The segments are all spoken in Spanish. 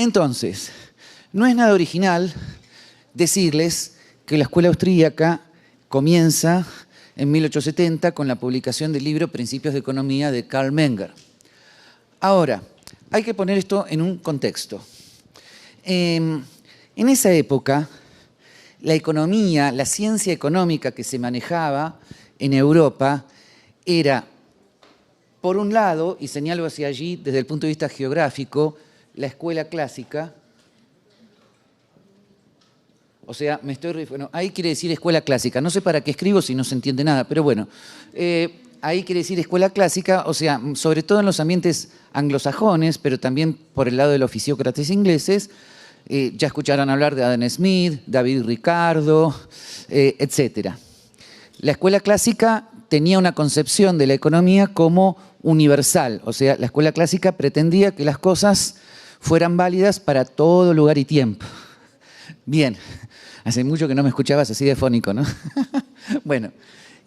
Entonces, no es nada original decirles que la escuela austríaca comienza en 1870 con la publicación del libro Principios de Economía de Carl Menger. Ahora, hay que poner esto en un contexto. En esa época, la economía, la ciencia económica que se manejaba en Europa era, por un lado, y señalo hacia allí desde el punto de vista geográfico, la escuela clásica. O sea, bueno, ahí quiere decir escuela clásica. No sé para qué escribo si no se entiende nada, pero bueno. Ahí quiere decir escuela clásica, o sea, sobre todo en los ambientes anglosajones, pero también por el lado de los fisiócratas ingleses. Ya escucharon hablar de Adam Smith, David Ricardo, etc. La escuela clásica tenía una concepción de la economía como universal. O sea, la escuela clásica pretendía que las cosas fueran válidas para todo lugar y tiempo. Bien, hace mucho que no me escuchabas así de fónico, ¿no? Bueno,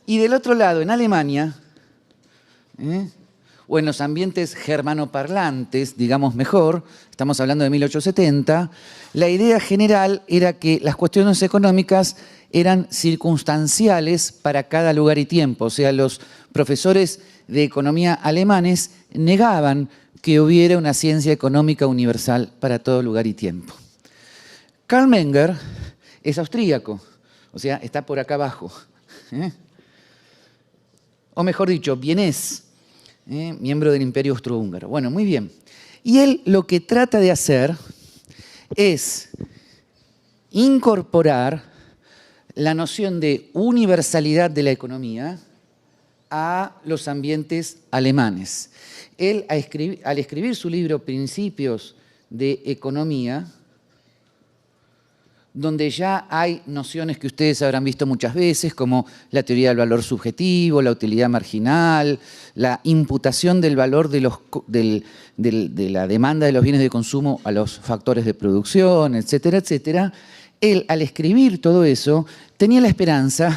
y del otro lado, en Alemania, o en los ambientes germanoparlantes, digamos mejor, estamos hablando de 1870, la idea general era que las cuestiones económicas eran circunstanciales para cada lugar y tiempo. O sea, los profesores de economía alemanes negaban que hubiera una ciencia económica universal para todo lugar y tiempo. Carl Menger es austríaco, o sea, está por acá abajo. O mejor dicho, vienés, miembro del Imperio Austrohúngaro. Bueno, muy bien. Y él lo que trata de hacer es incorporar la noción de universalidad de la economía a los ambientes alemanes. Él, al escribir su libro Principios de Economía, donde ya hay nociones que ustedes habrán visto muchas veces, como la teoría del valor subjetivo, la utilidad marginal, la imputación del valor de la demanda de los bienes de consumo a los factores de producción, etcétera, etcétera. Él, al escribir todo eso, tenía la esperanza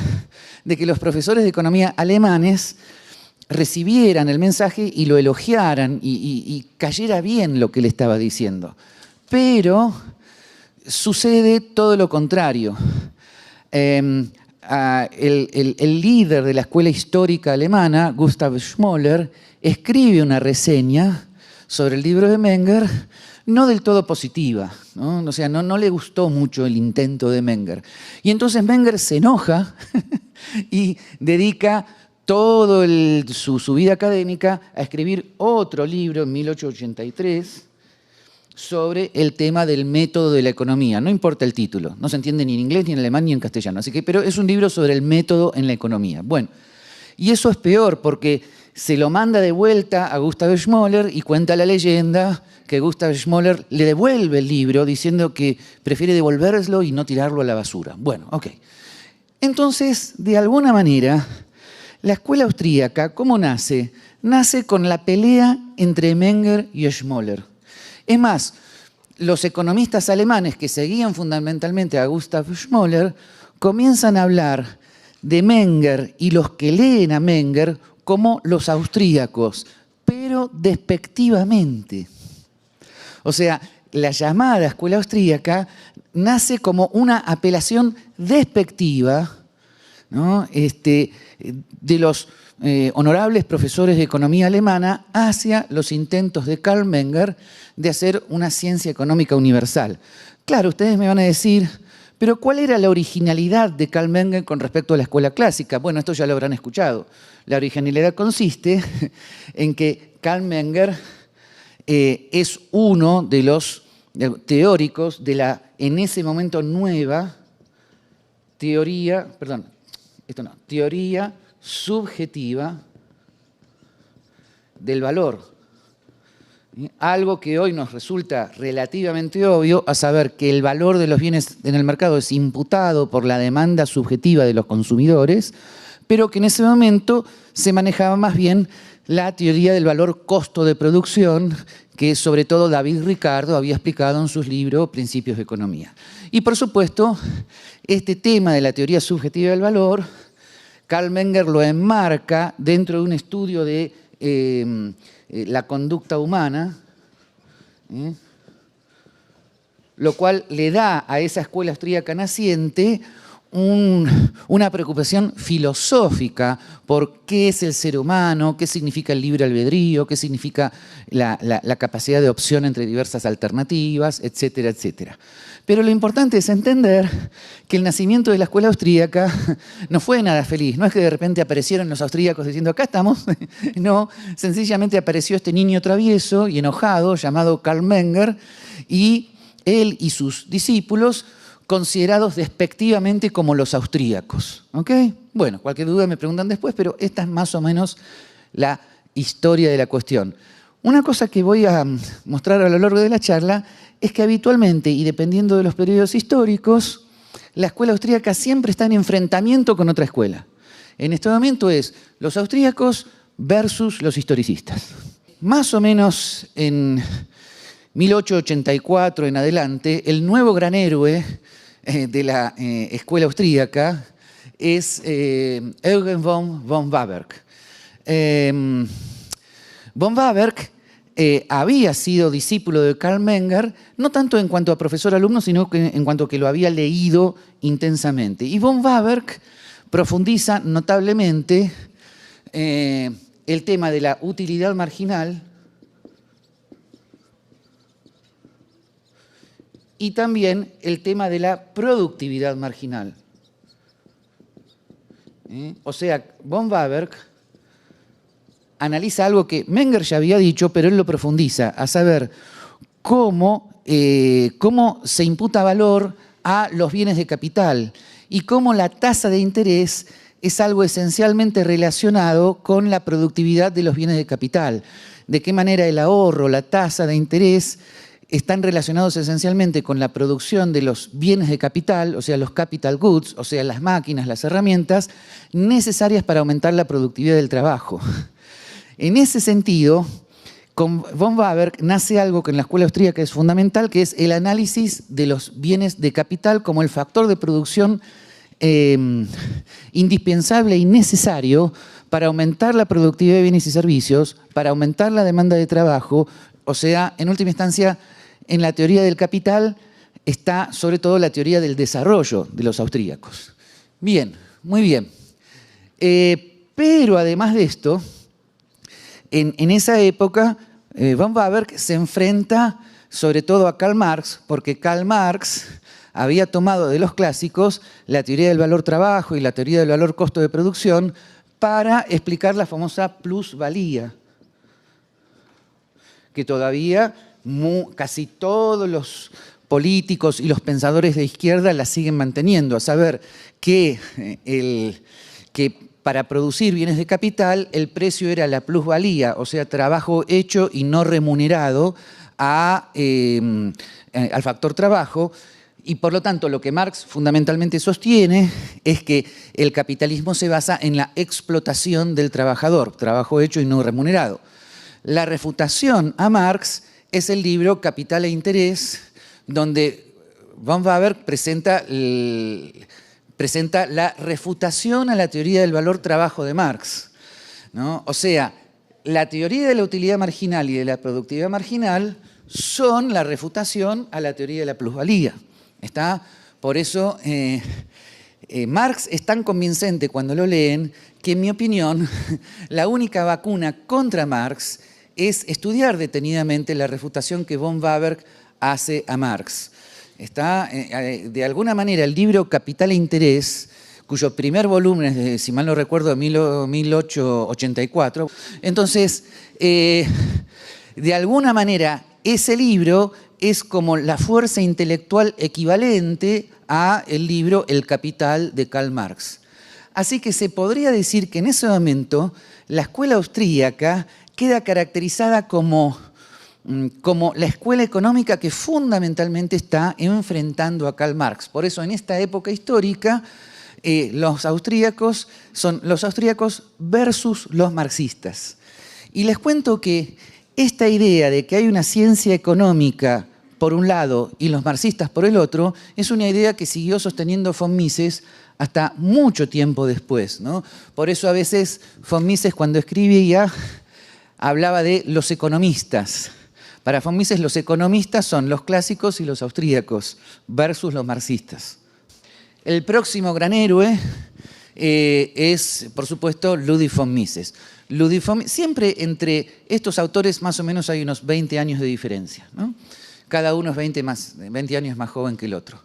de que los profesores de economía alemanes recibieran el mensaje y lo elogiaran y cayera bien lo que él estaba diciendo. Pero sucede todo lo contrario. El líder de la escuela histórica alemana, Gustav Schmoller, escribe una reseña sobre el libro de Menger, no del todo positiva, ¿no? O sea, no le gustó mucho el intento de Menger. Y entonces Menger se enoja y dedica toda su vida académica a escribir otro libro en 1883, sobre el tema del método de la economía. No importa el título, no se entiende ni en inglés, ni en alemán, ni en castellano. Así que, pero es un libro sobre el método en la economía. Bueno, y eso es peor porque se lo manda de vuelta a Gustav Schmoller y cuenta la leyenda que Gustav Schmoller le devuelve el libro diciendo que prefiere devolverlo y no tirarlo a la basura. Bueno, ok. Entonces, de alguna manera, la escuela austríaca, ¿cómo nace? Nace con la pelea entre Menger y Schmoller. Es más, los economistas alemanes que seguían fundamentalmente a Gustav Schmoller comienzan a hablar de Menger y los que leen a Menger como los austríacos, pero despectivamente. O sea, la llamada escuela austríaca nace como una apelación despectiva, ¿no? De los honorables profesores de economía alemana hacia los intentos de Carl Menger de hacer una ciencia económica universal. Claro, ustedes me van a decir, pero ¿cuál era la originalidad de Carl Menger con respecto a la escuela clásica? Bueno, esto ya lo habrán escuchado. La originalidad consiste en que Carl Menger es uno de los teóricos de la, en ese momento, nueva teoría subjetiva del valor. Algo que hoy nos resulta relativamente obvio, a saber que el valor de los bienes en el mercado es imputado por la demanda subjetiva de los consumidores, pero que en ese momento se manejaba más bien la teoría del valor costo de producción, que sobre todo David Ricardo había explicado en sus libros Principios de Economía. Y por supuesto, este tema de la teoría subjetiva del valor, Carl Menger lo enmarca dentro de un estudio de la conducta humana, lo cual le da a esa escuela austríaca naciente una preocupación filosófica por qué es el ser humano, qué significa el libre albedrío, qué significa la capacidad de opción entre diversas alternativas, etcétera, etcétera. Pero lo importante es entender que el nacimiento de la escuela austríaca no fue nada feliz. No es que de repente aparecieron los austríacos diciendo acá estamos. No, sencillamente apareció este niño travieso y enojado llamado Karl Menger, y él y sus discípulos considerados despectivamente como los austríacos. ¿Ok? Bueno, cualquier duda me preguntan después, pero esta es más o menos la historia de la cuestión. Una cosa que voy a mostrar a lo largo de la charla es que habitualmente, y dependiendo de los periodos históricos, la escuela austríaca siempre está en enfrentamiento con otra escuela. En este momento es los austríacos versus los historicistas. Más o menos en 1884 en adelante, el nuevo gran héroe de la escuela austríaca es Eugen von Waberg. Von Waberg había sido discípulo de Karl Menger, no tanto en cuanto a profesor-alumno, sino en cuanto a que lo había leído intensamente. Y von Waberg profundiza notablemente el tema de la utilidad marginal y también el tema de la productividad marginal. O sea, von Waberg analiza algo que Menger ya había dicho, pero él lo profundiza, a saber cómo se imputa valor a los bienes de capital y cómo la tasa de interés es algo esencialmente relacionado con la productividad de los bienes de capital. De qué manera el ahorro, la tasa de interés están relacionados esencialmente con la producción de los bienes de capital, o sea, los capital goods, o sea, las máquinas, las herramientas necesarias para aumentar la productividad del trabajo. En ese sentido, con von Waberg nace algo que en la escuela austríaca es fundamental, que es el análisis de los bienes de capital como el factor de producción indispensable y necesario para aumentar la productividad de bienes y servicios, para aumentar la demanda de trabajo, o sea, en última instancia, en la teoría del capital está sobre todo la teoría del desarrollo de los austríacos. Bien, muy bien. Pero además de esto, en esa época, von Waberg se enfrenta sobre todo a Karl Marx, porque Karl Marx había tomado de los clásicos la teoría del valor-trabajo y la teoría del valor-costo de producción para explicar la famosa plusvalía, que todavía casi todos los políticos y los pensadores de izquierda la siguen manteniendo, a saber que para producir bienes de capital el precio era la plusvalía, o sea, trabajo hecho y no remunerado al factor trabajo, y por lo tanto lo que Marx fundamentalmente sostiene es que el capitalismo se basa en la explotación del trabajador, trabajo hecho y no remunerado. La refutación a Marx es el libro Capital e Interés, donde von Waberg presenta la refutación a la teoría del valor-trabajo de Marx, ¿no? O sea, la teoría de la utilidad marginal y de la productividad marginal son la refutación a la teoría de la plusvalía. ¿Está? Por eso Marx es tan convincente cuando lo leen que, en mi opinión, la única vacuna contra Marx es estudiar detenidamente la refutación que von Waberg hace a Marx. Está, de alguna manera, el libro Capital e Interés, cuyo primer volumen es, si mal no recuerdo, de 1884. Entonces, de alguna manera, ese libro es como la fuerza intelectual equivalente a el libro El Capital de Karl Marx. Así que se podría decir que en ese momento la escuela austríaca queda caracterizada como la escuela económica que fundamentalmente está enfrentando a Karl Marx. Por eso en esta época histórica los austríacos son los austríacos versus los marxistas. Y les cuento que esta idea de que hay una ciencia económica por un lado y los marxistas por el otro es una idea que siguió sosteniendo von Mises hasta mucho tiempo después, ¿no? Por eso a veces von Mises, cuando escribía, hablaba de los economistas, Para von Mises los economistas son los clásicos y los austríacos versus los marxistas. El próximo gran héroe es, por supuesto, Ludwig von Mises. Siempre entre estos autores más o menos hay unos 20 años de diferencia, ¿no? Cada uno es 20 años más joven que el otro.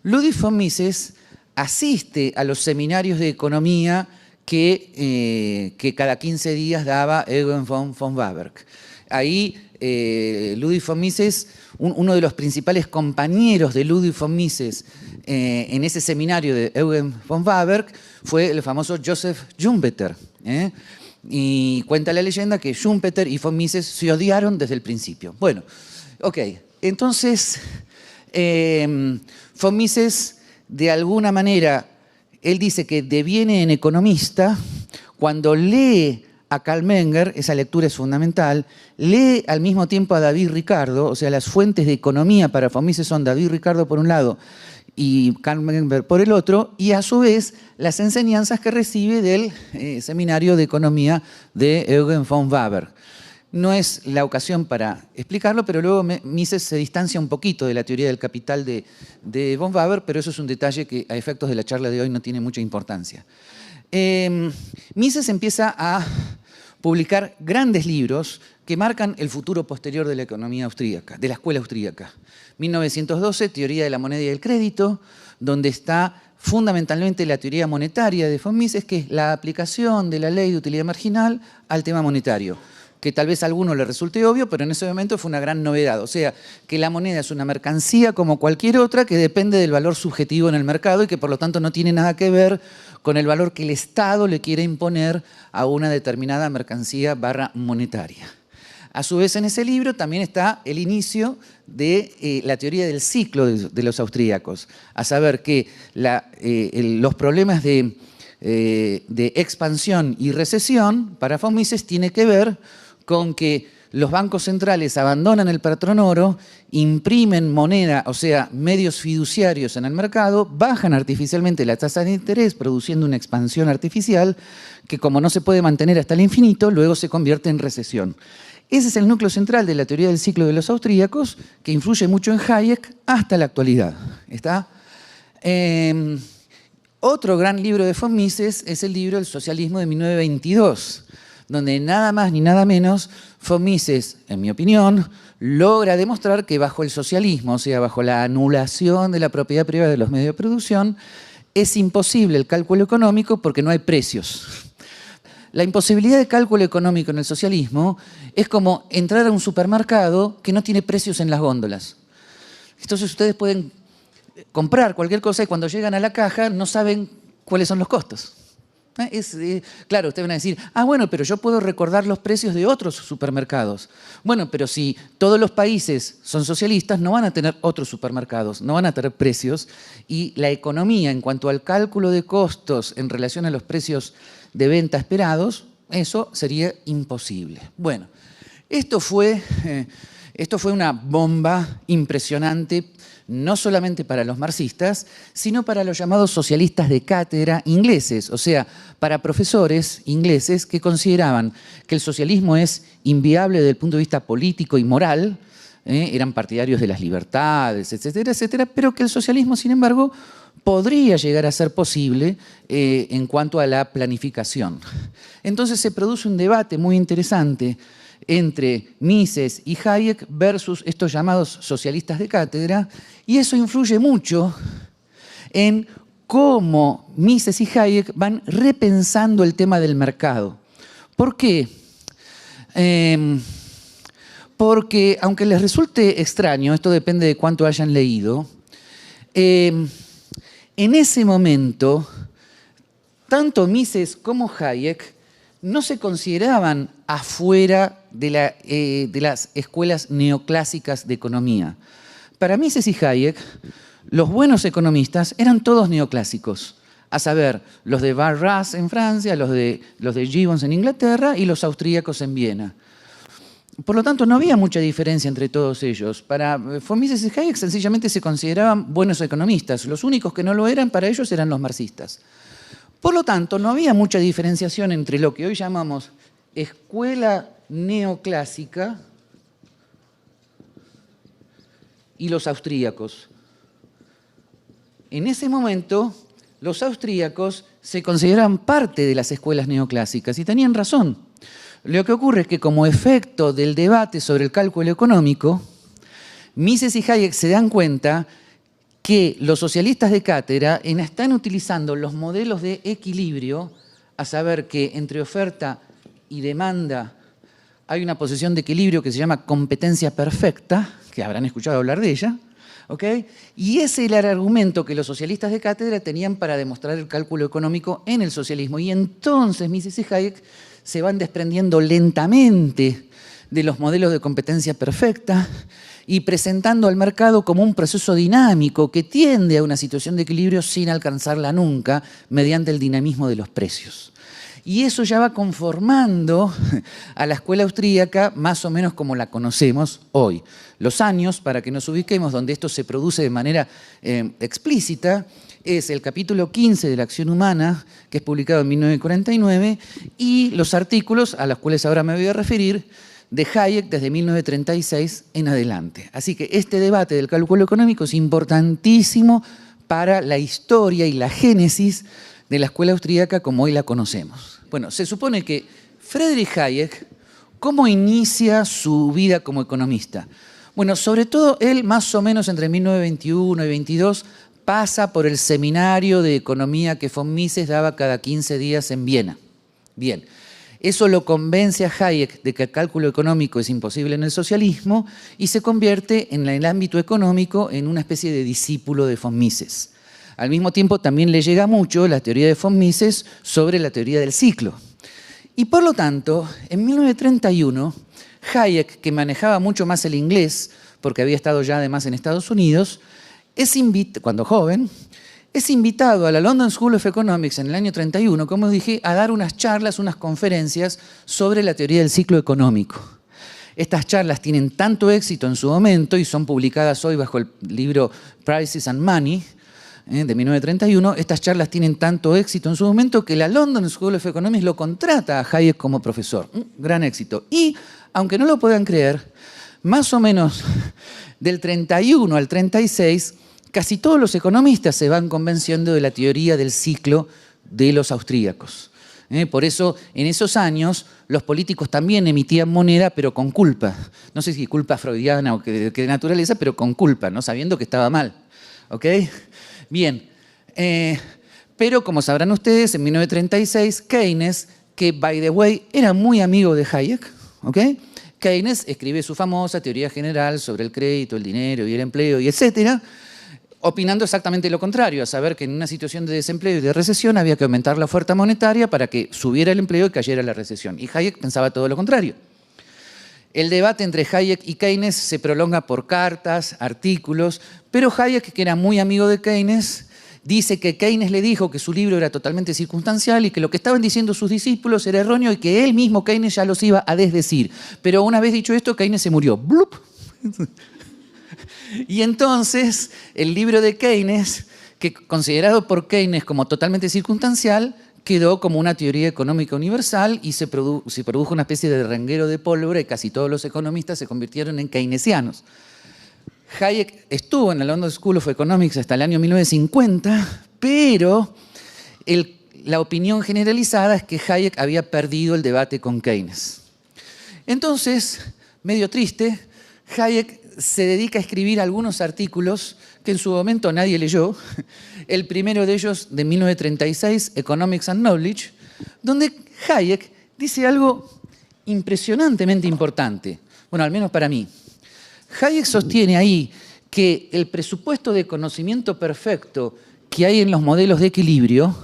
Ludwig von Mises asiste a los seminarios de economía que cada 15 días daba Eugen von Warburg. Ahí Ludwig von Mises, uno de los principales compañeros de Ludwig von Mises en ese seminario de Eugen von Warburg fue el famoso Joseph Schumpeter. Y cuenta la leyenda que Schumpeter y von Mises se odiaron desde el principio. Bueno, ok, entonces von Mises de alguna manera, él dice que deviene en economista cuando lee a Karl Menger, esa lectura es fundamental, lee al mismo tiempo a David Ricardo, o sea, las fuentes de economía para von Mises son David Ricardo por un lado y Karl Menger por el otro, y a su vez las enseñanzas que recibe del seminario de economía de Eugen von Warburg. No es la ocasión para explicarlo, pero luego Mises se distancia un poquito de la teoría del capital de von Warburg, pero eso es un detalle que a efectos de la charla de hoy no tiene mucha importancia. Mises empieza a publicar grandes libros que marcan el futuro posterior de la economía austríaca, de la escuela austríaca. 1912, Teoría de la moneda y el crédito, donde está fundamentalmente la teoría monetaria de von Mises, que es la aplicación de la ley de utilidad marginal al tema monetario, que tal vez a alguno le resulte obvio, pero en ese momento fue una gran novedad. O sea, que la moneda es una mercancía como cualquier otra que depende del valor subjetivo en el mercado y que por lo tanto no tiene nada que ver con el valor que el Estado le quiere imponer a una determinada mercancía monetaria. A su vez, en ese libro también está el inicio de la teoría del ciclo de los austríacos, a saber que los problemas de expansión y recesión para von Mises tiene que ver con que los bancos centrales abandonan el patrón-oro, imprimen moneda, o sea, medios fiduciarios en el mercado, bajan artificialmente la tasa de interés, produciendo una expansión artificial que, como no se puede mantener hasta el infinito, luego se convierte en recesión. Ese es el núcleo central de la teoría del ciclo de los austríacos, que influye mucho en Hayek hasta la actualidad. ¿Está? Otro gran libro de von Mises es el libro El socialismo de 1922, donde nada más ni nada menos von Mises, en mi opinión, logra demostrar que bajo el socialismo, o sea, bajo la anulación de la propiedad privada de los medios de producción, es imposible el cálculo económico porque no hay precios. La imposibilidad de cálculo económico en el socialismo es como entrar a un supermercado que no tiene precios en las góndolas. Entonces ustedes pueden comprar cualquier cosa y cuando llegan a la caja no saben cuáles son los costos. Claro, ustedes van a decir, bueno, pero yo puedo recordar los precios de otros supermercados. Bueno, pero si todos los países son socialistas, no van a tener otros supermercados, no van a tener precios, y la economía en cuanto al cálculo de costos en relación a los precios de venta esperados, eso sería imposible. Bueno, esto fue una bomba impresionante, no solamente para los marxistas, sino para los llamados socialistas de cátedra ingleses, o sea, para profesores ingleses que consideraban que el socialismo es inviable desde el punto de vista político y moral, eran partidarios de las libertades, etcétera, etcétera, pero que el socialismo, sin embargo, podría llegar a ser posible en cuanto a la planificación. Entonces se produce un debate muy interesante entre Mises y Hayek versus estos llamados socialistas de cátedra, y eso influye mucho en cómo Mises y Hayek van repensando el tema del mercado. ¿Por qué? Porque, aunque les resulte extraño, esto depende de cuánto hayan leído, en ese momento, tanto Mises como Hayek no se consideraban afuera de las escuelas neoclásicas de economía. Para Mises y Hayek, los buenos economistas eran todos neoclásicos, a saber, los de Barras en Francia, los de Gibbons en Inglaterra y los austríacos en Viena. Por lo tanto, no había mucha diferencia entre todos ellos. Para von Mises y Hayek sencillamente se consideraban buenos economistas. Los únicos que no lo eran para ellos eran los marxistas. Por lo tanto, no había mucha diferenciación entre lo que hoy llamamos escuela neoclásica y los austríacos. En ese momento, los austríacos se consideraban parte de las escuelas neoclásicas y tenían razón. Lo que ocurre es que como efecto del debate sobre el cálculo económico, Mises y Hayek se dan cuenta que los socialistas de cátedra están utilizando los modelos de equilibrio, a saber que entre oferta y demanda hay una posición de equilibrio que se llama competencia perfecta, que habrán escuchado hablar de ella, ¿ok? Y ese era el argumento que los socialistas de cátedra tenían para demostrar el cálculo económico en el socialismo. Y entonces Mises y Hayek se van desprendiendo lentamente de los modelos de competencia perfecta y presentando al mercado como un proceso dinámico que tiende a una situación de equilibrio sin alcanzarla nunca mediante el dinamismo de los precios. Y eso ya va conformando a la escuela austríaca más o menos como la conocemos hoy. Los años, para que nos ubiquemos, donde esto se produce de manera explícita, es el capítulo 15 de La acción humana, que es publicado en 1949, y los artículos a los cuales ahora me voy a referir, de Hayek desde 1936 en adelante. Así que este debate del cálculo económico es importantísimo para la historia y la génesis de la escuela austríaca como hoy la conocemos. Bueno, se supone que Friedrich Hayek, ¿cómo inicia su vida como economista? Bueno, sobre todo él más o menos entre 1921 y 22 pasa por el seminario de economía que von Mises daba cada 15 días en Viena. Bien. Eso lo convence a Hayek de que el cálculo económico es imposible en el socialismo y se convierte en el ámbito económico en una especie de discípulo de von Mises. Al mismo tiempo también le llega mucho la teoría de von Mises sobre la teoría del ciclo. Y por lo tanto, en 1931, Hayek, que manejaba mucho más el inglés, porque había estado ya además en Estados Unidos, cuando joven, es invitado a la London School of Economics en el año 31, como dije, a dar unas charlas, unas conferencias sobre la teoría del ciclo económico. Estas charlas tienen tanto éxito en su momento y son publicadas hoy bajo el libro Prices and Money, de 1931. Estas charlas tienen tanto éxito en su momento que la London School of Economics lo contrata a Hayek como profesor. Un gran éxito. Y, aunque no lo puedan creer, más o menos del 31 al 36, casi todos los economistas se van convenciendo de la teoría del ciclo de los austríacos. Por eso, en esos años, los políticos también emitían moneda, pero con culpa. No sé si culpa freudiana o que de naturaleza, pero con culpa, ¿no? Sabiendo que estaba mal. ¿Ok? Bien. Pero, como sabrán ustedes, en 1936, Keynes, que, by the way, era muy amigo de Hayek, ¿ok? Keynes escribe su famosa teoría general sobre el crédito, el dinero y el empleo, y etcétera, opinando exactamente lo contrario, a saber que en una situación de desempleo y de recesión había que aumentar la oferta monetaria para que subiera el empleo y cayera la recesión. Y Hayek pensaba todo lo contrario. El debate entre Hayek y Keynes se prolonga por cartas, artículos, pero Hayek, que era muy amigo de Keynes, dice que Keynes le dijo que su libro era totalmente circunstancial y que lo que estaban diciendo sus discípulos era erróneo y que él mismo, Keynes, ya los iba a desdecir. Pero una vez dicho esto, Keynes se murió. ¡Blup! Y entonces el libro de Keynes, que considerado por Keynes como totalmente circunstancial, quedó como una teoría económica universal y se produjo una especie de renguero de pólvora y casi todos los economistas se convirtieron en keynesianos. Hayek estuvo en la London School of Economics hasta el año 1950, pero la opinión generalizada es que Hayek había perdido el debate con Keynes. Entonces, medio triste, Hayek se dedica a escribir algunos artículos que en su momento nadie leyó. El primero de ellos, de 1936, Economics and Knowledge, donde Hayek dice algo impresionantemente importante. Bueno, al menos para mí. Hayek sostiene ahí que el presupuesto de conocimiento perfecto que hay en los modelos de equilibrio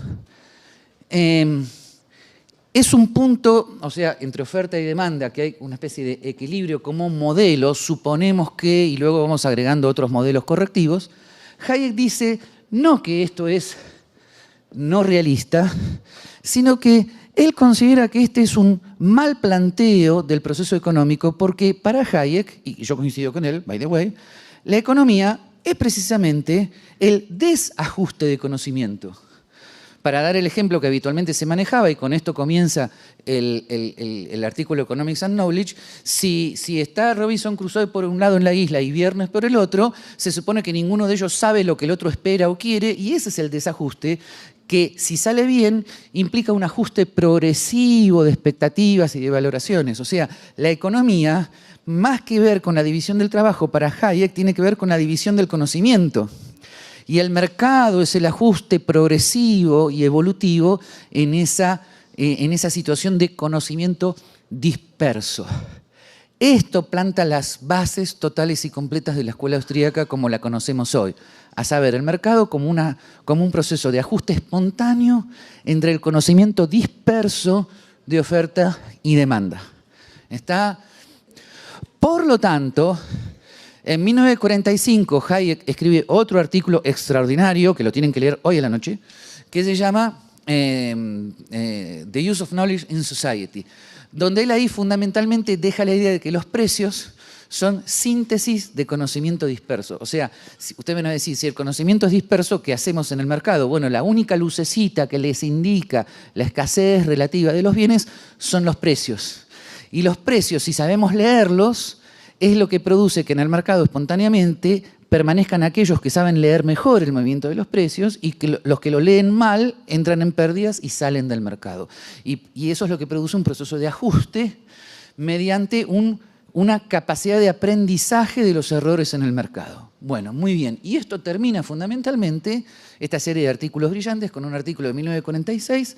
es un punto, o sea, entre oferta y demanda, que hay una especie de equilibrio como modelo, suponemos que, y luego vamos agregando otros modelos correctivos. Hayek dice no que esto es no realista, sino que él considera que este es un mal planteo del proceso económico porque para Hayek, y yo coincido con él, by the way, la economía es precisamente el desajuste de conocimiento. Para dar el ejemplo que habitualmente se manejaba, y con esto comienza el artículo Economics and Knowledge, si está Robinson Crusoe por un lado en la isla y Viernes por el otro, se supone que ninguno de ellos sabe lo que el otro espera o quiere, y ese es el desajuste que, si sale bien, implica un ajuste progresivo de expectativas y de valoraciones. O sea, la economía, más que ver con la división del trabajo, para Hayek tiene que ver con la división del conocimiento. Y el mercado es el ajuste progresivo y evolutivo en esa situación de conocimiento disperso. Esto planta las bases totales y completas de la escuela austríaca como la conocemos hoy. A saber, el mercado como un proceso de ajuste espontáneo entre el conocimiento disperso de oferta y demanda. Por lo tanto, en 1945, Hayek escribe otro artículo extraordinario, que lo tienen que leer hoy a la noche, que se llama The Use of Knowledge in Society, donde él ahí fundamentalmente deja la idea de que los precios son síntesis de conocimiento disperso. O sea, usted me va a decir, si el conocimiento es disperso, ¿qué hacemos en el mercado? Bueno, la única lucecita que les indica la escasez relativa de los bienes son los precios. Y los precios, si sabemos leerlos, es lo que produce que en el mercado espontáneamente permanezcan aquellos que saben leer mejor el movimiento de los precios y que los que lo leen mal entran en pérdidas y salen del mercado. Y eso es lo que produce un proceso de ajuste mediante una capacidad de aprendizaje de los errores en el mercado. Bueno, muy bien. Y esto termina fundamentalmente esta serie de artículos brillantes con un artículo de 1946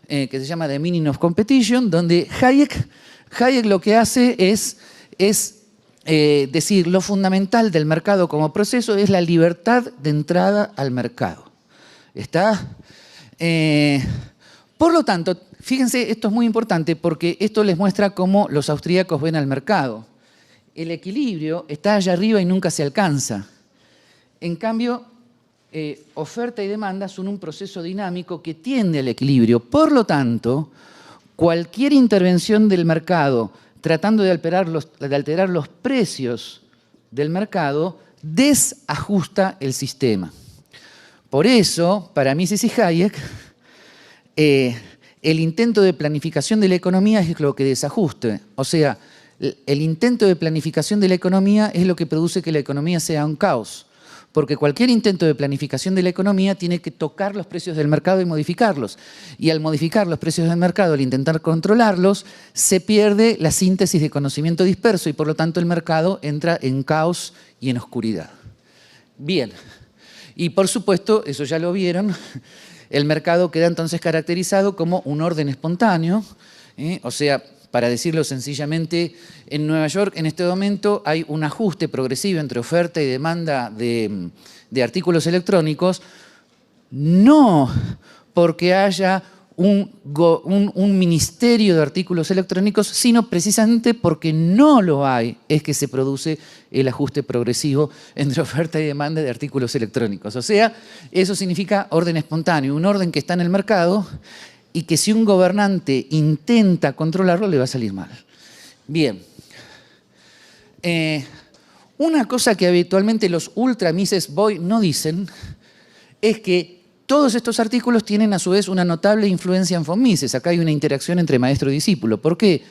que se llama The Meaning of Competition, donde Hayek lo que hace es decir, lo fundamental del mercado como proceso es la libertad de entrada al mercado. Por lo tanto, fíjense, esto es muy importante porque esto les muestra cómo los austríacos ven al mercado. El equilibrio está allá arriba y nunca se alcanza. En cambio, oferta y demanda son un proceso dinámico que tiende al equilibrio. Por lo tanto, cualquier intervención del mercado tratando de alterar los precios del mercado, desajusta el sistema. Por eso, para Mises y Hayek, el intento de planificación de la economía es lo que desajuste. O sea, el intento de planificación de la economía es lo que produce que la economía sea un caos. Porque cualquier intento de planificación de la economía tiene que tocar los precios del mercado y modificarlos. Y al modificar los precios del mercado, al intentar controlarlos, se pierde la síntesis de conocimiento disperso y por lo tanto el mercado entra en caos y en oscuridad. Bien, y por supuesto, eso ya lo vieron, el mercado queda entonces caracterizado como un orden espontáneo, o sea, para decirlo sencillamente, en Nueva York en este momento hay un ajuste progresivo entre oferta y demanda de artículos electrónicos, no porque haya un ministerio de artículos electrónicos, sino precisamente porque no lo hay, es que se produce el ajuste progresivo entre oferta y demanda de artículos electrónicos. O sea, eso significa orden espontáneo, un orden que está en el mercado y que si un gobernante intenta controlarlo le va a salir mal. Bien. Una cosa que habitualmente los ultra Mises Boy no dicen es que todos estos artículos tienen a su vez una notable influencia en von Mises. Acá hay una interacción entre maestro y discípulo. ¿Por qué?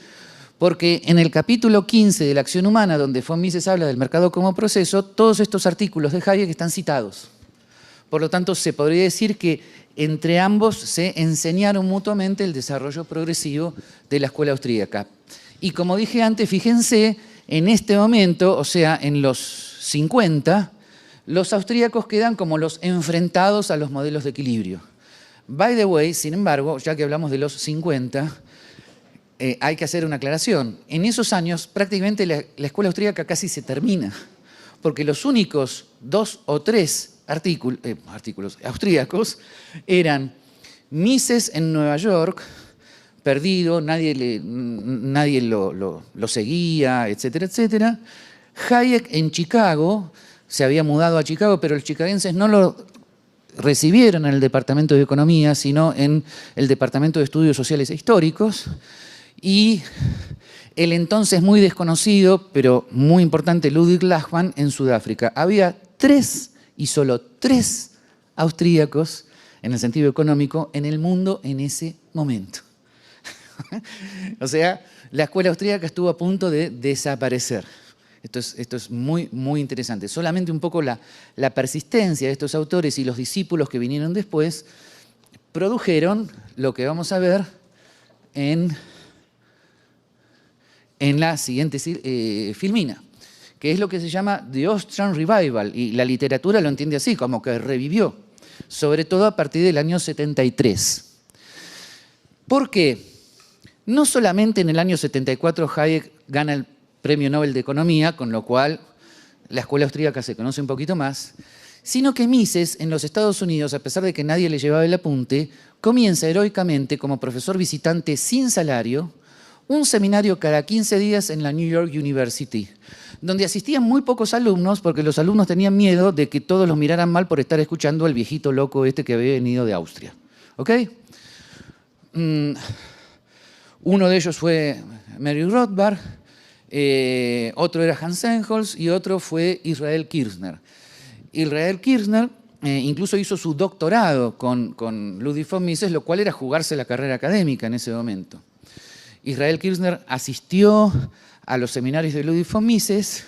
Porque en el capítulo 15 de la acción humana, donde von Mises habla del mercado como proceso, todos estos artículos de Hayek están citados. Por lo tanto, se podría decir que entre ambos se enseñaron mutuamente el desarrollo progresivo de la escuela austríaca. Y como dije antes, fíjense, en este momento, o sea, en los 50, los austríacos quedan como los enfrentados a los modelos de equilibrio. By the way, sin embargo, ya que hablamos de los 50, hay que hacer una aclaración. En esos años, prácticamente la escuela austríaca casi se termina, porque los únicos 2 o 3 artículos austríacos eran Mises en Nueva York, perdido, nadie lo seguía, etcétera, etcétera. Hayek en Chicago, se había mudado a Chicago, pero los chicagenses no lo recibieron en el Departamento de Economía, sino en el Departamento de Estudios Sociales e Históricos. Y el entonces muy desconocido, pero muy importante, Ludwig Lachmann en Sudáfrica. Había 3 y solo 3 austríacos en el sentido económico, en el mundo en ese momento. O sea, la escuela austríaca estuvo a punto de desaparecer. Esto es muy, muy interesante. Solamente un poco la persistencia de estos autores y los discípulos que vinieron después produjeron lo que vamos a ver en la siguiente filmina, que es lo que se llama The Austrian Revival, y la literatura lo entiende así, como que revivió, sobre todo a partir del año 73. ¿Por qué? No solamente en el año 74 Hayek gana el Premio Nobel de Economía, con lo cual la escuela austríaca se conoce un poquito más, sino que Mises en los Estados Unidos, a pesar de que nadie le llevaba el apunte, comienza heroicamente como profesor visitante sin salario un seminario cada 15 días en la New York University, donde asistían muy pocos alumnos porque los alumnos tenían miedo de que todos los miraran mal por estar escuchando al viejito loco este que había venido de Austria. ¿Ok? Uno de ellos fue Mary Rothbard, otro era Hans Engels y otro fue Israel Kirzner. Israel Kirzner incluso hizo su doctorado con Ludwig von Mises, lo cual era jugarse la carrera académica en ese momento. Israel Kirzner asistió a los seminarios de Ludwig von Mises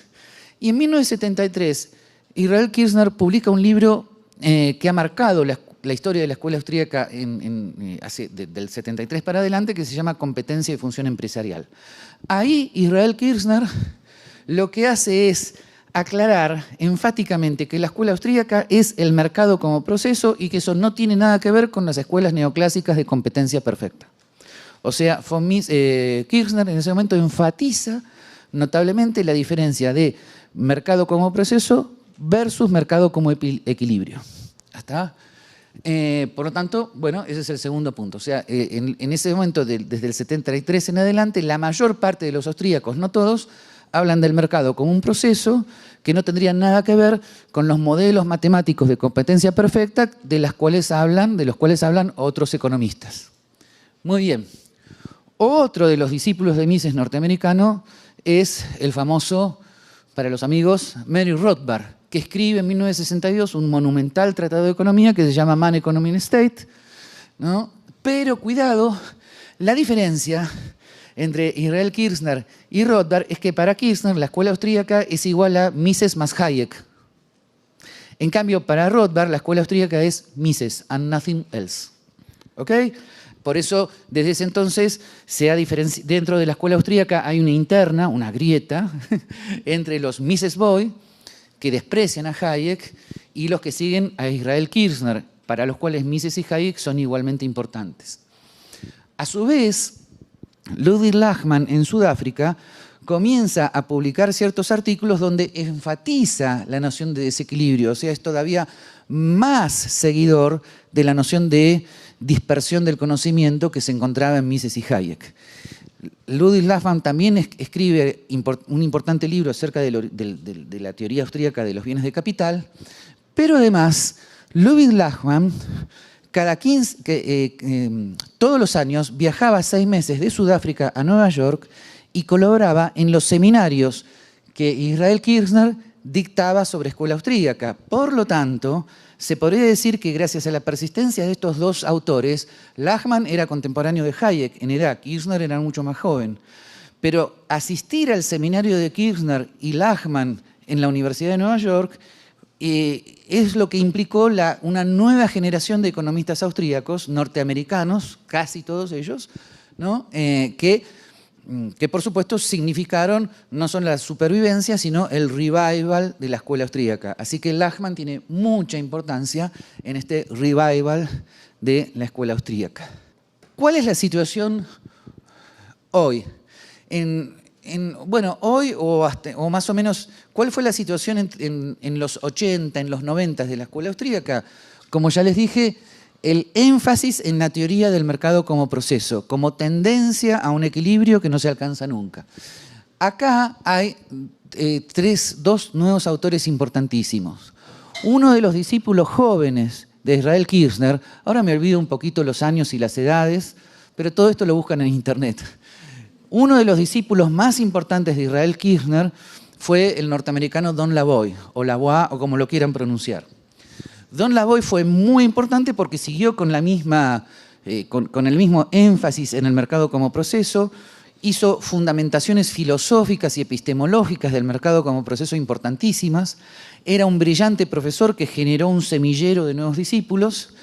y en 1973 Israel Kirzner publica un libro que ha marcado la historia de la escuela austríaca del 73 para adelante, que se llama Competencia y Función Empresarial. Ahí Israel Kirzner lo que hace es aclarar enfáticamente que la escuela austríaca es el mercado como proceso y que eso no tiene nada que ver con las escuelas neoclásicas de competencia perfecta. O sea, Kirzner en ese momento enfatiza notablemente la diferencia de mercado como proceso versus mercado como equilibrio. ¿Está? Por lo tanto, bueno, ese es el segundo punto. O sea, en ese momento, desde el 73 en adelante, la mayor parte de los austríacos, no todos, hablan del mercado como un proceso que no tendría nada que ver con los modelos matemáticos de competencia perfecta de los cuales hablan otros economistas. Muy bien. Otro de los discípulos de Mises norteamericano es el famoso, para los amigos, Mary Rothbard, que escribe en 1962 un monumental tratado de economía que se llama Man, Economy and State, ¿no? Pero cuidado, la diferencia entre Israel Kirzner y Rothbard es que para Kirzner la escuela austríaca es igual a Mises más Hayek. En cambio, para Rothbard la escuela austríaca es Mises and nothing else. ¿Ok? Por eso, desde ese entonces, dentro de la escuela austríaca hay una interna, una grieta, entre los Mises Boy, que desprecian a Hayek, y los que siguen a Israel Kirzner, para los cuales Mises y Hayek son igualmente importantes. A su vez, Ludwig Lachmann en Sudáfrica comienza a publicar ciertos artículos donde enfatiza la noción de desequilibrio, o sea, es todavía más seguidor de la noción de dispersión del conocimiento que se encontraba en Mises y Hayek. Ludwig Lachmann también escribe un importante libro acerca de la teoría austríaca de los bienes de capital, pero además Ludwig Lachmann todos los años viajaba 6 meses de Sudáfrica a Nueva York y colaboraba en los seminarios que Israel Kirzner dictaba sobre escuela austríaca. Por lo tanto, se podría decir que gracias a la persistencia de estos dos autores, Lachmann era contemporáneo de Hayek en edad, Kirzner era mucho más joven. Pero asistir al seminario de Kirzner y Lachmann en la Universidad de Nueva York es lo que implicó una nueva generación de economistas austríacos, norteamericanos, casi todos ellos, ¿no? que por supuesto significaron no solo la supervivencia, sino el revival de la escuela austríaca. Así que Lachmann tiene mucha importancia en este revival de la escuela austríaca. ¿Cuál es la situación hoy? Bueno, hoy o más o menos, ¿cuál fue la situación en los 80, en los 90 de la escuela austríaca? Como ya les dije, el énfasis en la teoría del mercado como proceso, como tendencia a un equilibrio que no se alcanza nunca. Acá hay dos nuevos autores importantísimos. Uno de los discípulos jóvenes de Israel Kirzner, ahora me olvido un poquito los años y las edades, pero todo esto lo buscan en internet. Uno de los discípulos más importantes de Israel Kirzner fue el norteamericano Don Lavoie, o Lavoie, o como lo quieran pronunciar. Don Lavoie fue muy importante porque siguió con la misma, con el mismo énfasis en el mercado como proceso, hizo fundamentaciones filosóficas y epistemológicas del mercado como proceso importantísimas, era un brillante profesor que generó un semillero de nuevos discípulos,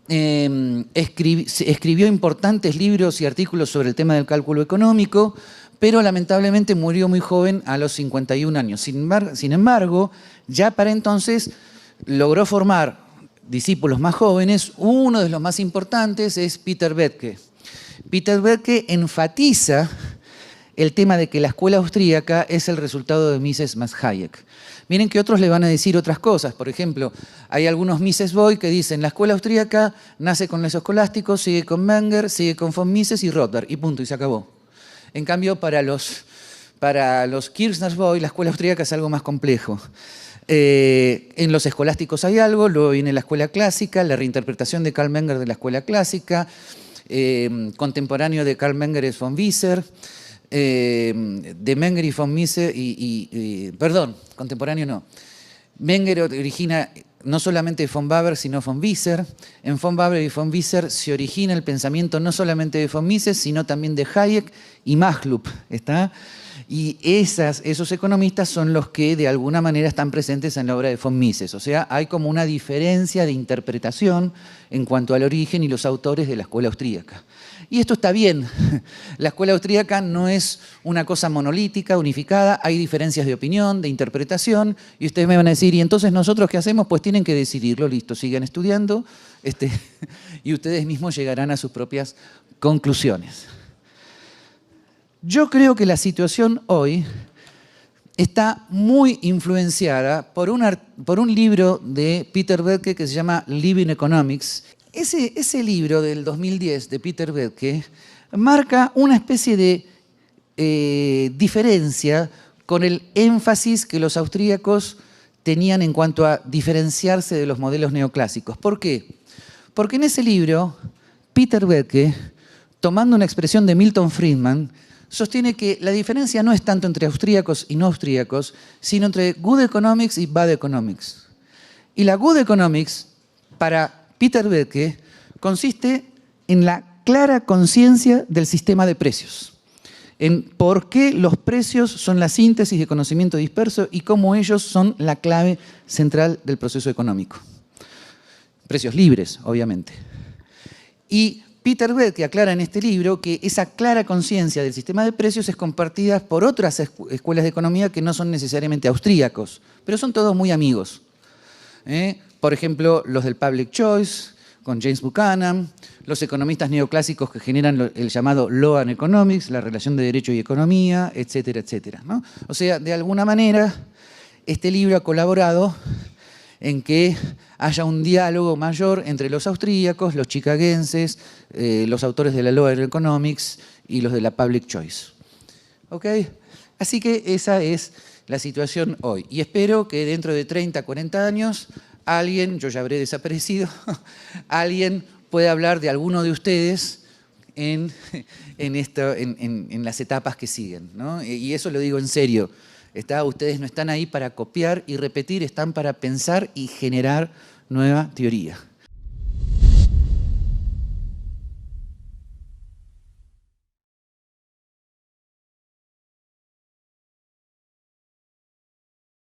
escribió importantes libros y artículos sobre el tema del cálculo económico, pero lamentablemente murió muy joven a los 51 años. Sin embargo, ya para entonces logró formar discípulos más jóvenes. Uno de los más importantes es Peter Bethge. Peter Bethge enfatiza el tema de que la escuela austríaca es el resultado de Mises más Hayek. Miren que otros le van a decir otras cosas. Por ejemplo, hay algunos Mises Boy que dicen la escuela austríaca nace con los escolásticos, sigue con Menger, sigue con von Mises y Rothbard, y punto, y se acabó. En cambio, para los Kirchner Boy, la escuela austríaca es algo más complejo. En los escolásticos hay algo, luego viene la escuela clásica, la reinterpretación de Karl Menger de la escuela clásica, contemporáneo de Karl Menger es von Wieser, de Menger y von Mises, perdón, contemporáneo no. Menger origina no solamente von Baber, sino von Wieser. En von Baber y von Wieser se origina el pensamiento no solamente de von Mises, sino también de Hayek y Maglub, ¿está? Y esos economistas son los que de alguna manera están presentes en la obra de von Mises. O sea, hay como una diferencia de interpretación en cuanto al origen y los autores de la escuela austríaca. Y esto está bien. La escuela austríaca no es una cosa monolítica, unificada, hay diferencias de opinión, de interpretación, y ustedes me van a decir, ¿y entonces nosotros qué hacemos? Pues tienen que decidirlo, listo, sigan estudiando, y ustedes mismos llegarán a sus propias conclusiones. Yo creo que la situación hoy está muy influenciada por un libro de Peter Bethge que se llama Living Economics. Ese libro del 2010 de Peter Bethge marca una especie de diferencia con el énfasis que los austríacos tenían en cuanto a diferenciarse de los modelos neoclásicos. ¿Por qué? Porque en ese libro, Peter Bethge, tomando una expresión de Milton Friedman, sostiene que la diferencia no es tanto entre austríacos y no austríacos, sino entre good economics y bad economics. Y la good economics, para Peter Bethge, consiste en la clara conciencia del sistema de precios, en por qué los precios son la síntesis de conocimiento disperso y cómo ellos son la clave central del proceso económico. Precios libres, obviamente. Y Peter Bethge aclara en este libro que esa clara conciencia del sistema de precios es compartida por otras escuelas de economía que no son necesariamente austríacos, pero son todos muy amigos. Por ejemplo, los del Public Choice, con James Buchanan, los economistas neoclásicos que generan el llamado Law and Economics, la relación de derecho y economía, etcétera, etcétera, ¿no? O sea, de alguna manera, este libro ha colaborado en que haya un diálogo mayor entre los austríacos, los chicagenses, los autores de la Law and Economics y los de la Public Choice. ¿Ok? Así que esa es la situación hoy. Y espero que dentro de 30, 40 años, alguien, yo ya habré desaparecido, alguien pueda hablar de alguno de ustedes en las etapas que siguen, ¿no? Y eso lo digo en serio. Ustedes no están ahí para copiar y repetir, están para pensar y generar nueva teoría.